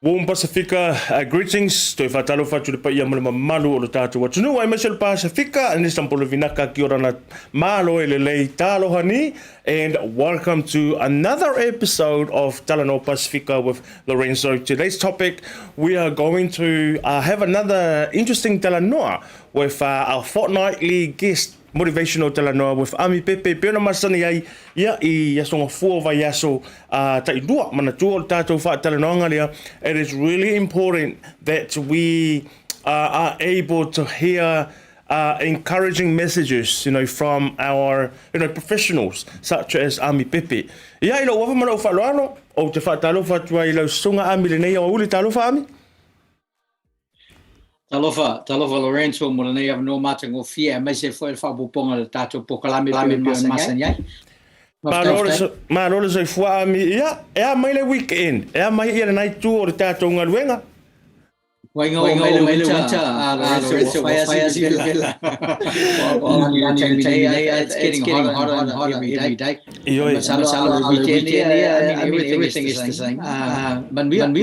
Warm Pacifica, greetings. Toi whatalo whatu pa ia mala malu o lo tātou atunu. Ai Michelle Pacifica, and this tampolo vinaka ki ora na malo e lelei taloha ni. And welcome to another episode of Talanoa Pacifica with Lorenzo. Today's topic, we are going to have another interesting Talanoa with our fortnightly guest, Motivational Talanoa with Ami Pepe. Pena masani ai ia I yasonga fua vai yaso ta idua mana tua tātou wha talanoanga lea. It is really important that we are able to hear encouraging messages, from our, professionals such as Ami Pepe. Ia ilo wafa mana o whaloano o te whatalofa tua ilo sunga Ami le nei o uli talofa Ami? Talofa Lorenzo mo na ia no matang o fia mai se foi fa buponga le tato pokalami masanyai. Ma lolo se fua Ami ia e mai le weekend e mai ia na tu o tato ngaluenga. Waingo mai le winter Lorenzo fire vela. It's getting hotter and hotter every day. Summer weekend everything is the same. Man we have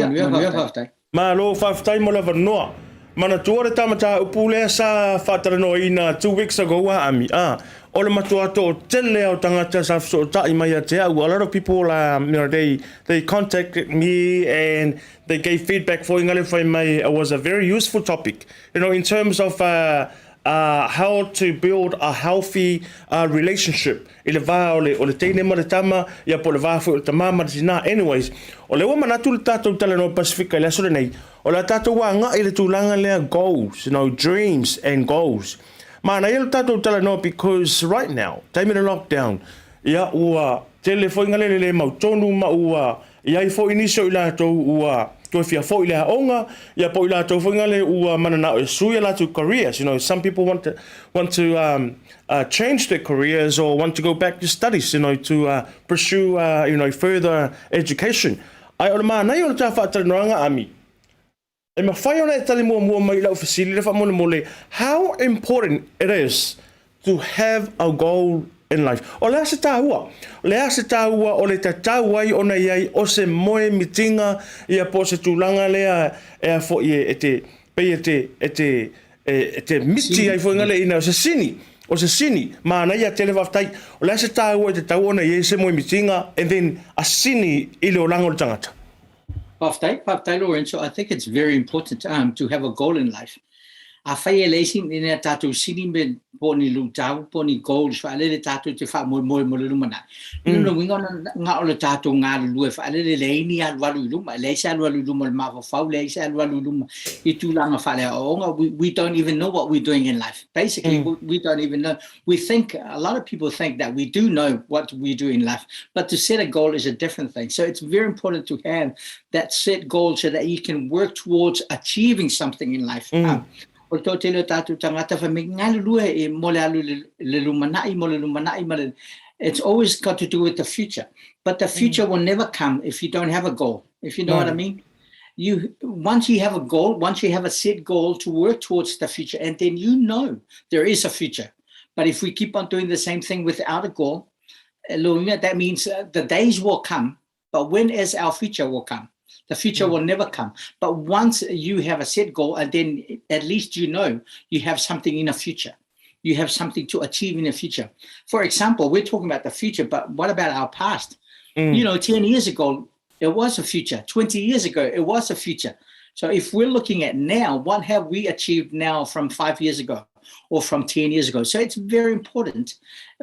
day. Ma lo whaftai mo la vanoa. Mana tuare tamata upule sa whataranoa ina 2 weeks ago Ami. Ole matua to tele o tangata sa so tai mai a te au. A lot of people they contacted me and they gave feedback for ingale fai mai. It was a very useful topic. In terms of how to build a healthy relationship. Ile va ole teine ma le tama ia po le va fo te mama dina. Anyways, ole wa manatu le tatou Talanoa Pacifica le sore nei. Ole tatou wa nga ile tulanga le goals, dreams and goals. Mana ile tatou Talanoa because right now, time in a lockdown, ia ua telefoni ngale le mautonu ma ua ia I fo inisio ila to ua to fia fo ila onga ia po ila to fo ngale ua manana e suia la to careers. Some people want to change their careers or want to go back to studies, to pursue further education. Ai o ma nai o ta fa Talanoa Ami. E ma whai ona e tali mua mai lau fasili le wha mole how important it is to have a goal in life. O lea se tāua, o le tatau ai ona iai o se moe mitinga ia po se tūlanga lea e fo I e te miti ai fo ingale ina o se sini, maana ia tele waftai, o lea se tāua e te tau ona iai se moe mitinga and then a sini I le o lango le tangata. Paftai Lorenzo, I think it's very important to have a goal in life. A whai e leising in a tātou sini me poni lutau, poni goals, whaale tātou te wha mo le lumana. No winga ngā o le tātou ngā lue, whaale le leini a walu luma, leisa walu luma le mawha whau, leisa walu luma I tūlanga whale a onga. We don't even know what we're doing in life. Basically, we don't even know. We think, a lot of people think that we do know what we do in life, but to set a goal is a different thing. So it's very important to have that set goal so that you can work towards achieving something in life. O tō tele tātou tangata wha me ngālu lua e mole alu le lumanai. It's always got to do with the future. But the future will never come if you don't have a goal, if you know what I mean. Once you have a goal, once you have a set goal to work towards the future, and then there is a future. But if we keep on doing the same thing without a goal, that means the days will come, but when is our future will come? The future will never come. But once you have a set goal, and then at least you have something in the future. You have something to achieve in the future. For example, we're talking about the future, but what about our past? 10 years ago, it was a future. 20 years ago, it was a future. So if we're looking at now, what have we achieved now from 5 years ago or from 10 years ago? So it's very important.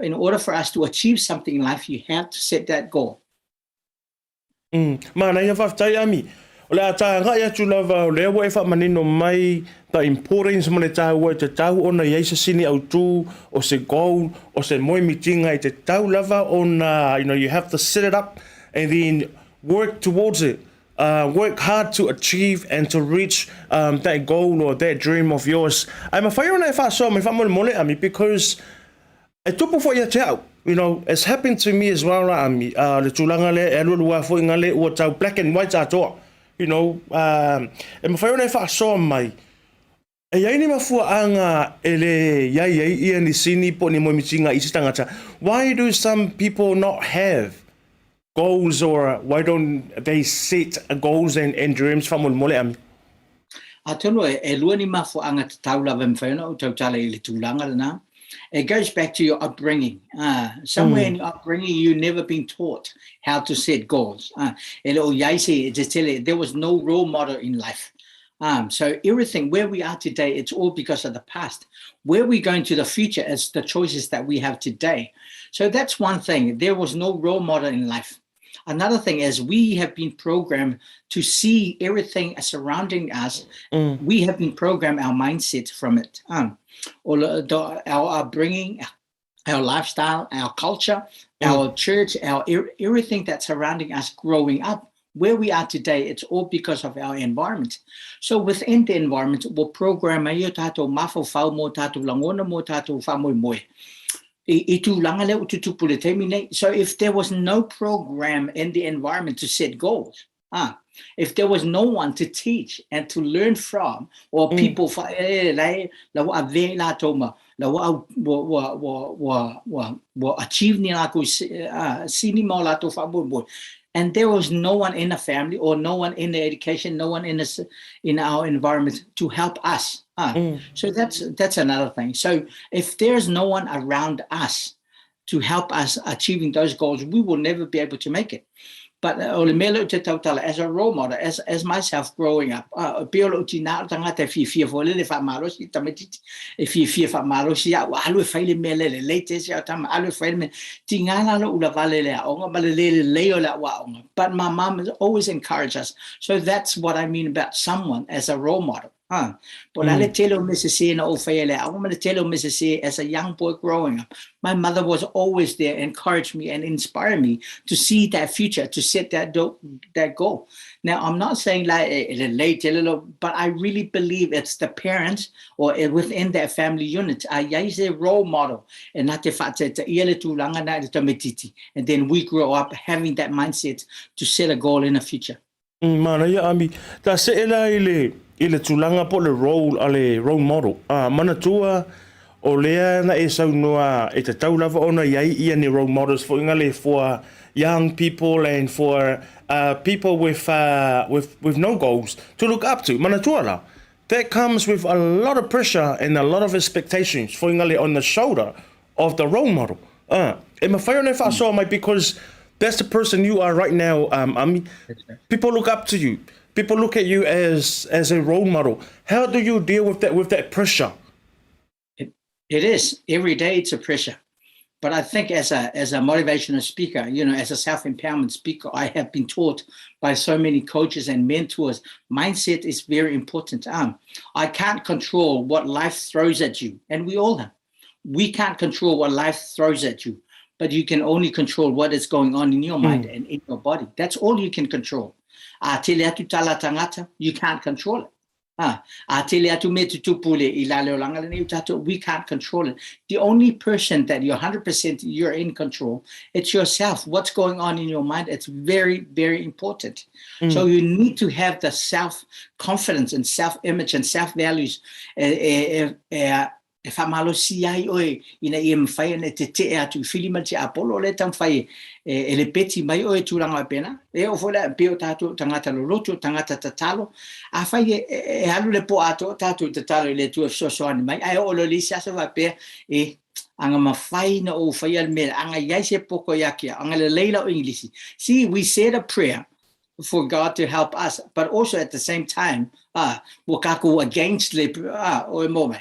In order for us to achieve something in life, you have to set that goal. Mana ia whaftai Ami. O le ata ngai atu lava o lea wa e whamanino mai the importance mo le tau te tau ona iai se sini au tū o se goal o se moe mitinga I te tau lava ona, you have to set it up and then work towards it. Work hard to achieve and to reach that goal or that dream of yours. Ai ma whai ona e wha me wha mole Ami because e tupu fo ia te au. It's happened to me as well, Ami. Le tūlanga le, e lua fo ingale ua tau black and white atoa. E ma whai ona e wha soa mai. E iai ni mafua anga ele iai ia ni sini po ni moimitinga I si tangata. Why do some people not have goals, or why don't they set goals and dreams from mole Ami? Atono e lua ni mafo anga te tau lava mwhaina o tau tala I le tūlanga na. It goes back to your upbringing. Somewhere in your upbringing, you've never been taught how to set goals. There was no role model in life. So everything, where we are today, it's all because of the past. Where we're going to the future is the choices that we have today. So that's one thing. There was no role model in life. Another thing is we have been programmed to see everything surrounding us. We have been programmed our mindset from it. Our upbringing, our lifestyle, our culture, our church, everything that's surrounding us growing up. Where we are today, it's all because of our environment. So within the environment, we'll program So if there was no program in the environment to set goals, if there was no one to teach and to learn from, or people and there was no one in the family or no one in the education, no one in our environment to help us. So that's another thing. So if there's no one around us to help us achieving those goals, we will never be able to make it. But as a role model, as myself growing up, but my mom has always encouraged us. So that's what I mean about someone as a role model. But I tell you, Mrs. As a young boy growing up, my mother was always there, encouraged me and inspired me to see that future, to set that goal. Now, I'm not saying but I really believe it's the parents or within that family unit. A role model, and then we grow up having that mindset to set a goal in the future. Mana ia Ami, ta se ela ile tulanga po le role model. Mana tua o lea na e saunua e te tau lava ona iai ia ni role models for ingale for young people and for people with no goals to look up to. Mana tua la. That comes with a lot of pressure and a lot of expectations for ingale on the shoulder of the role model. E mawhai ona wha so mai because that's the person you are right now, Ami. People look up to you. People look at you as a role model. How do you deal with that pressure? It is every day. It's a pressure, but I think as a motivational speaker, as a self-empowerment speaker, I have been taught by so many coaches and mentors. Mindset is very important. I can't control what life throws at you, and we all have. We can't control what life throws at you. But you can only control what is going on in your mind and in your body. That's all you can control. You can't control it. We can't control it. The only person that you're 100% you're in control, it's yourself. What's going on in your mind, it's very, very important. So you need to have the self-confidence and self-image and self-values. E whamalo si ai oe ina ia mwhai ne te atu whilima te apolo le tam whai e le peti mai oe tūranga pena e o whola peo tātou tangata loroto tangata tatalo a whai e halu le po ato tātou tatalo le tua sosoani mai ai o lo li siasa wa pea e anga mawhai na o whai al mea anga iai se poko yakia anga le leila o Englisi. See, we said a prayer for God to help us, but also at the same time, wakaku against le o mome,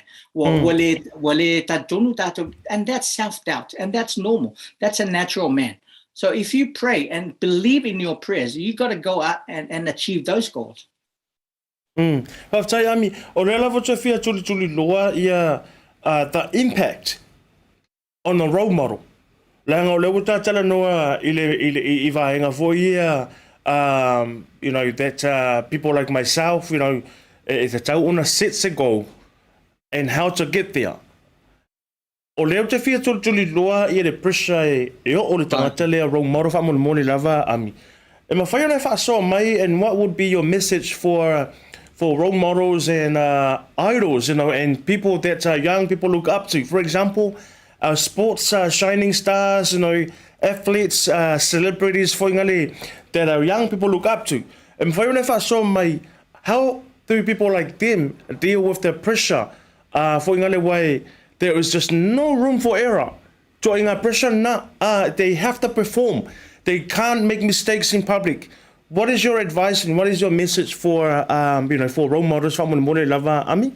and that's self-doubt, and that's normal. That's a natural man. So if you pray and believe in your prayers, you got to go out and achieve those goals. Haftai Ami, o rea lava tawhia tuli loa ia the impact on the role model. Langa o lewa tā talanoa i vaenga fo ia that people like myself, if it's out sets a goal and how to get there. O leo te fia tuli loa i le pressure e o le tangata lea role model wha moni lava Ami. E mawhai ona wha so mai, and what would be your message for role models and idols, and people that young people look up to? For example, our sports shining stars, athletes, celebrities, that our young people look up to. And how do people like them deal with the pressure? Way there is just no room for error. Pressure they have to perform. They can't make mistakes in public. What is your advice and what is your message for for role models? Ami?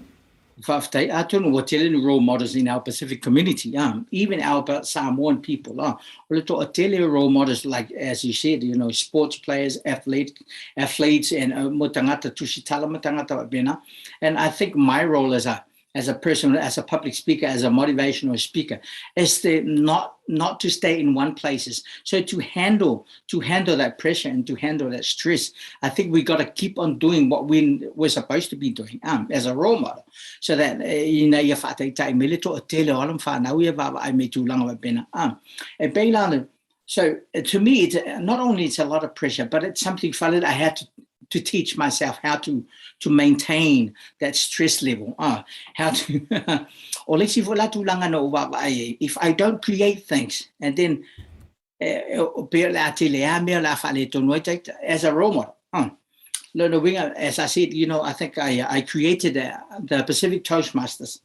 Whaftai, I don't know what telling role models in our Pacific community, even our Samoan people. Well, tele role models like, as you said, sports players, athletes, and motangata tushitala matangata bena. And I think my role as a person, as a public speaker, as a motivational speaker, is to not to stay in one place. So to handle that pressure and to handle that stress, I think we got to keep on doing what we're supposed to be doing as a role model. So that so to me, it's not only it's a lot of pressure, but it's something that I had to teach myself how to maintain that stress level. How to, if I don't create things, and then as a role model. As I said, I think I created the Pacific Toastmasters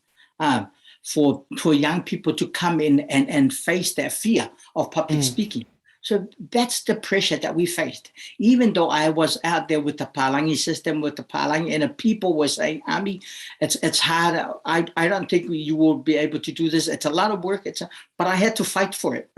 for young people to come in and face their fear of public speaking. So that's the pressure that we faced. Even though I was out there with the Palangi system, with the Palangi, and the people were saying, Ami, it's hard. I don't think you will be able to do this. It's a lot of work. But I had to fight for it.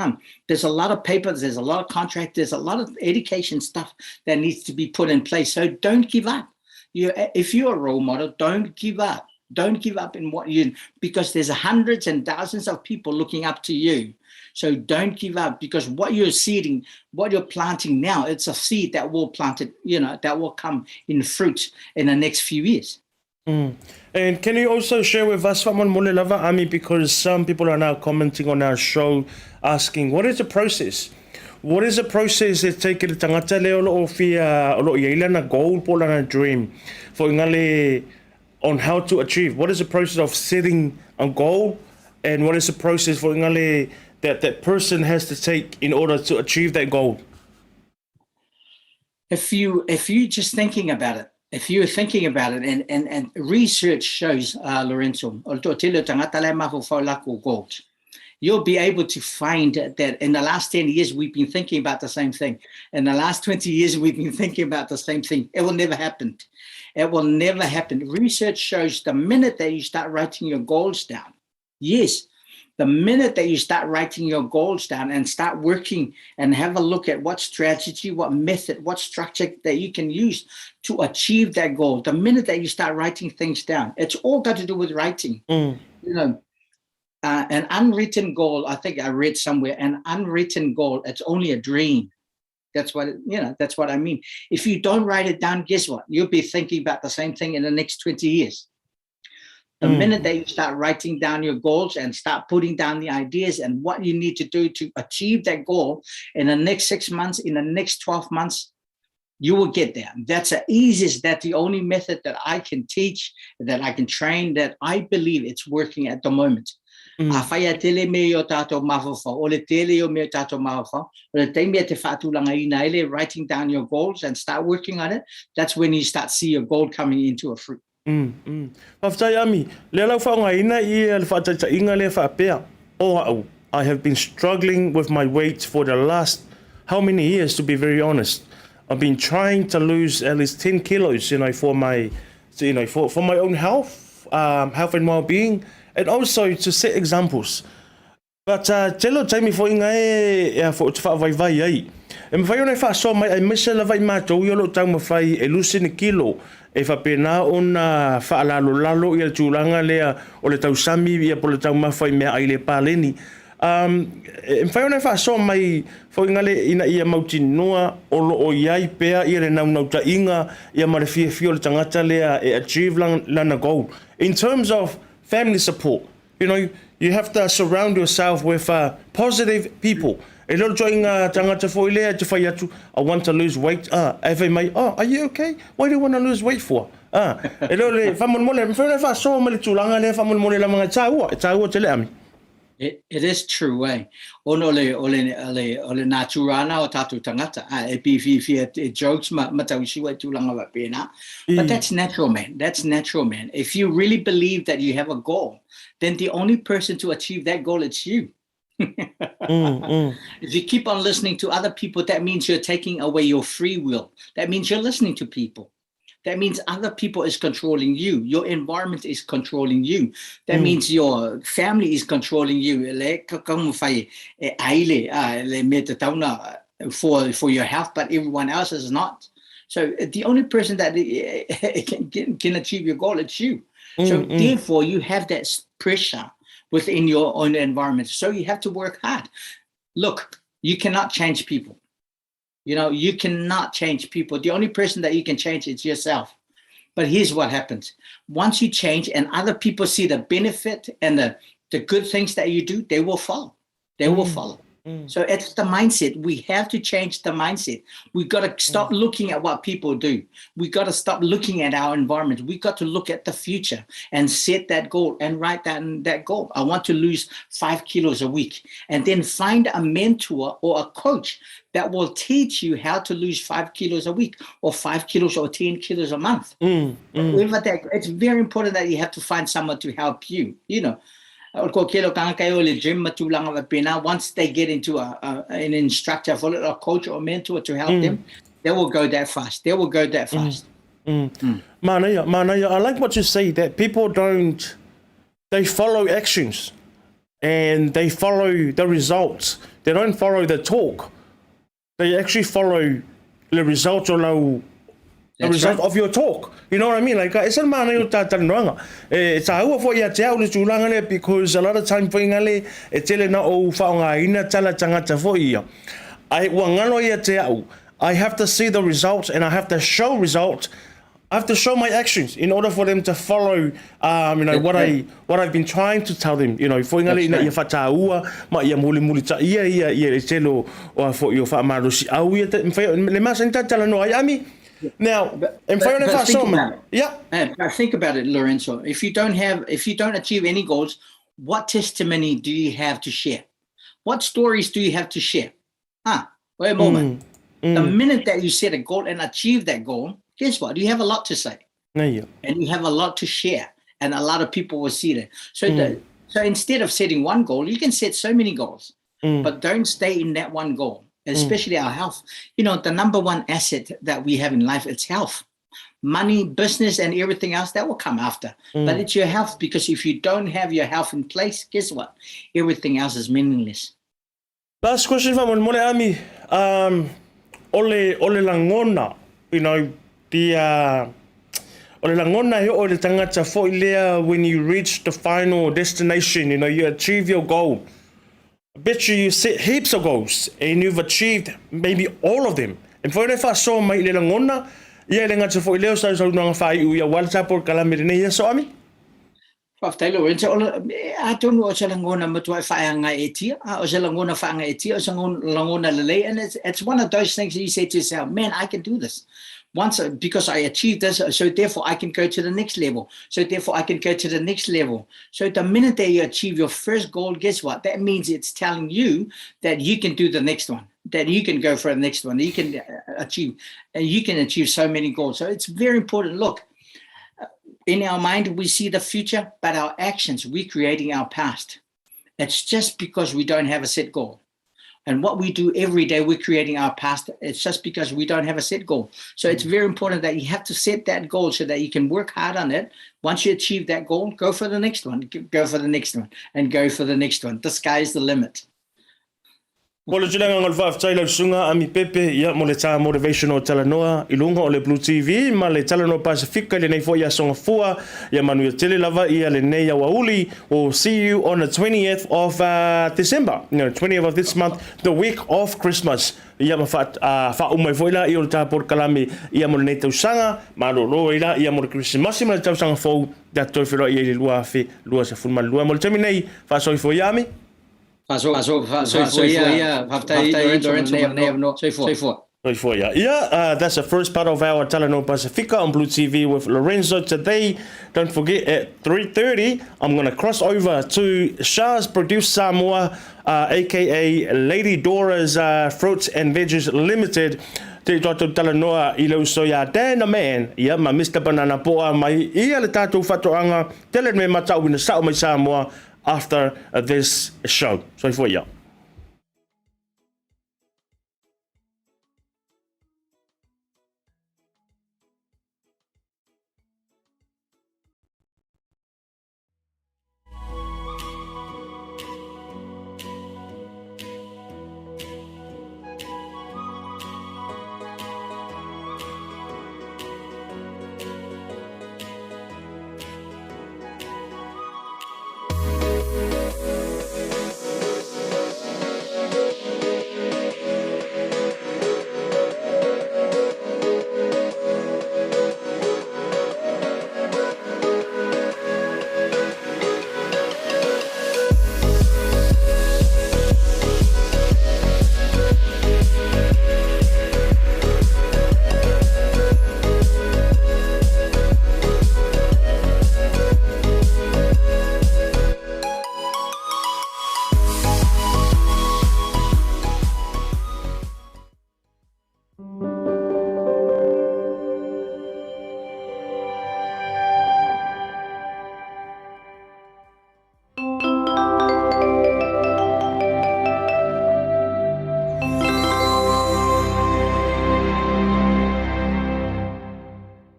There's a lot of papers. There's a lot of contracts. There's a lot of education stuff that needs to be put in place. So don't give up. If you're a role model, don't give up. Don't give up in because there's hundreds and thousands of people looking up to you. So don't give up, because what you're seeding, what you're planting now, it's a seed that will plant it, that will come in fruit in the next few years. And can you also share with us, Ami, because some people are now commenting on our show asking, what is the process? What is the process that take it tangata leo lo fia lo yaila na goal pola na dream for ngale on how to achieve? What is the process of setting a goal, and what is the process for ngale that person has to take in order to achieve that goal? If you just thinking about it, and research shows, Lorenzo, you'll be able to find that in the last 10 years, we've been thinking about the same thing. In the last 20 years, we've been thinking about the same thing. It will never happen. It will never happen. Research shows the minute that you start writing your goals down, the minute that you start writing your goals down and start working and have a look at what strategy, what method, what structure that you can use to achieve that goal, the minute that you start writing things down, it's all got to do with writing. An unwritten goal, I think I read somewhere, an unwritten goal, it's only a dream. That's what that's what I mean. If you don't write it down, guess what? You'll be thinking about the same thing in the next 20 years. The minute that you start writing down your goals and start putting down the ideas and what you need to do to achieve that goal in the next 6 months, in the next 12 months, you will get there. That's the easiest, that's the only method that I can teach, that I can train, that I believe it's working at the moment. Writing down your goals and start working on it, that's when you start see your goal coming into a fruit. Ami, I have been struggling with my weight for the last how many years, to be very honest. I've been trying to lose at least 10 kilos, for my for my own health and well-being, and also to set examples. But telo taimi fo inga for fa vai ai. Mfai ona fa so mai misa la vai mato yo lo tau mafai e lusini kilo e fa pena ona fa lalo ia tulanga lea o le tau sami ia po le tau mafai me ai le paleni. Mfai ona fa so mai fo inga le ina ia mauti noa o lo o iai pea ia le nau ta inga ia ma le fio le tangata lea e achieve lana goal. In terms of family support, you have to surround yourself with positive people. I want to lose weight. Are you okay? Why do you want to lose weight for? It is true, eh? Ono ole naturana o tatu tangata. It jokes matausiwa tulanga wapena. But that's natural, man. That's natural, man. If you really believe that you have a goal, then the only person to achieve that goal is you. If you keep on listening to other people, that means you're taking away your free will. That means you're listening to people. That means other people is controlling you. Your environment is controlling you. That means your family is controlling you. For your health, but everyone else is not. So the only person that can achieve your goal, it's you. So therefore, you have that pressure within your own environment. So you have to work hard. Look, you cannot change people. You cannot change people. The only person that you can change is yourself. But here's what happens. Once you change and other people see the benefit and the good things that you do, they will follow. They will follow. So it's the mindset. We have to change the mindset. We got to stop looking at what people do. We got to stop looking at our environment. We got to look at the future and set that goal and write that goal. I want to lose 5 kilos a week, and then find a mentor or a coach that will teach you how to lose 5 kilos a week or 5 kilos or 10 kilos a month. It's very important that you have to find someone to help you, Once they get into an instructor, for a coach or mentor to help them, they will go that fast. Manaya, I like what you say, that people they follow actions and they follow the results. They don't follow the talk. They actually follow the results or the result of your talk. You know what I mean? Like, it's a man who tatananga. It's a who for ya tell the Julangale, because a lot of time for Ingale, it's telling no faunga ina tala tangata for ya. I wangano ya tell. I have to see the results and I have to show results. I have to show my actions in order for them to follow, what I've been trying to tell them. For Ingale ina ya fataua, ma ya muli ta ia telo or for your fat marusi. Au ya le masenta Talanoa. Ami. Now, but think about it, Lorenzo. If you don't achieve any goals, what testimony do you have to share? What stories do you have to share? Wait a moment. The minute that you set a goal and achieve that goal, guess what? You have a lot to say. And you have a lot to share. And a lot of people will see that. So instead of setting one goal, you can set so many goals. But don't stay in that one goal. Especially our health. The number one asset that we have in life, it's health. Money, business, and everything else, that will come after. But it's your health, because if you don't have your health in place, guess what? Everything else is meaningless. Last question from Mole Ami. Ole langona, ole langona ole tangata fo ilea when you reach the final destination, you achieve your goal. I bet you set heaps of goals and you've achieved maybe all of them. And for if I saw my little ngona, lenga te fo ileo sa nang fai u ya WhatsApp or kalamire ne so Ami. Taylor, I don't know sa langona matua fai nga etia, o sa langona fai nga etia, o sa langona lele, and it's one of those things that you say to yourself, man, I can do this. Because I achieved this, so therefore I can go to the next level. So therefore I can go to the next level. So the minute that you achieve your first goal, guess what? That means it's telling you that you can do the next one, that you can go for the next one, that you can achieve so many goals. So it's very important. Look, in our mind, we see the future, but our actions, we're creating our past. It's just because we don't have a set goal. And what we do every day, we're creating our past. It's just because we don't have a set goal. So it's very important that you have to set that goal so that you can work hard on it. Once you achieve that goal, go for the next one, go for the next one, and go for the next one. The sky is the limit. Mole tulanga ngol fa Taylor sunga Ami Pepe ya mole ta Motivational Talanoa ilunga ole Blue TV ma le Talanoa Pacifica le nei fo ya songa fua ya manu ya tele lava ia le nei ya wauli. We'll see you on the 20th of December. 20th of this month, the week of Christmas. Ia ma fa umai fo ila i ta por kalami ia mole nei tausanga ma lo ila ia mole Christmas ma tausanga fo da to fero ia lua se fulma lua mole terminei fa so fo ya Ami. Soy That's the first part of our Talanoa Pacifica on Blue TV with Lorenzo today. Don't forget at 3:30, I'm going to cross over to Shah's Produce Samoa, aka Lady Dora's Fruits and Veggies Limited. Te tātou talanoa I lau soia tēnā man, ia ma Mr. Banana Poa mai, ia le tātou whatoanga, tele me matau ina sao mai Samoa after this show. So for ya.